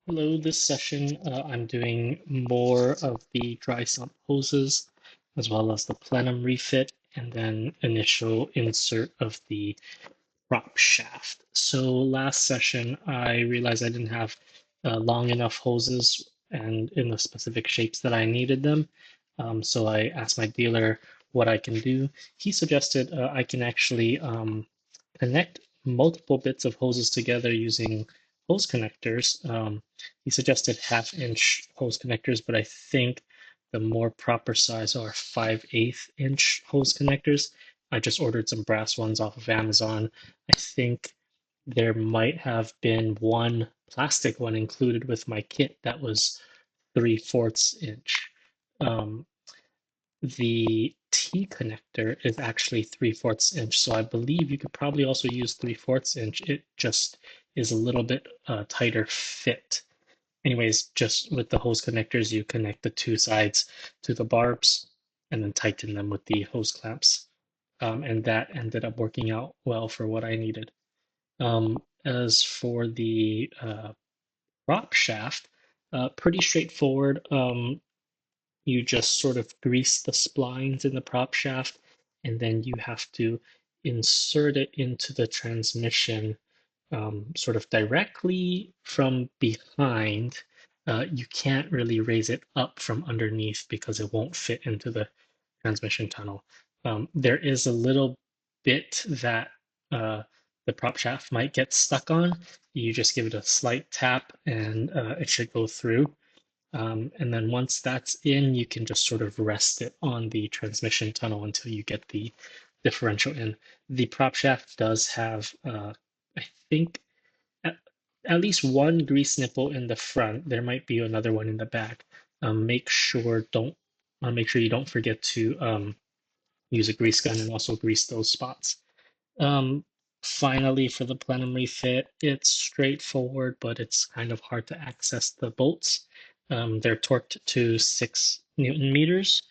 Hello, this session I'm doing more of the dry sump hoses as well as the plenum refit and then initial insert of the prop shaft. So last session I realized I didn't have long enough hoses and in the specific shapes that I needed them. So I asked my dealer what I can do. He suggested I can actually connect multiple bits of hoses together using hose connectors. He suggested 1/2 inch hose connectors, but I think the more proper size are 5/8 inch hose connectors. I just ordered some brass ones off of Amazon. I think there might have been one plastic one included with my kit that was 3/4 inch. Um, the T connector is actually 3/4 inch, so I believe you could probably also use 3/4 inch. It just is a little bit tighter fit. Anyways, just with the hose connectors, you connect the two sides to the barbs and then tighten them with the hose clamps. And that ended up working out well for what I needed. As for the prop shaft, pretty straightforward. You just sort of grease the splines in the prop shaft, and then you have to insert it into the transmission sort of directly from behind. You can't really raise it up from underneath because it won't fit into the transmission tunnel. There is a little bit that the prop shaft might get stuck on. You just give it a slight tap and it should go through. And then once that's in, you can just sort of rest it on the transmission tunnel until you get the differential in. The prop shaft does have, I think, at, at least one grease nipple in the front. There might be another one in the back. Make sure you don't forget to use a grease gun and also grease those spots. Um, Finally, for the plenum refit, it's straightforward, but it's kind of hard to access the bolts. They're torqued to 6 Newton meters.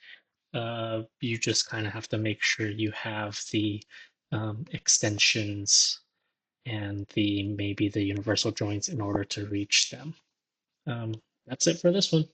You just kind of have to make sure you have the extensions and maybe the universal joints in order to reach them. That's it for this one.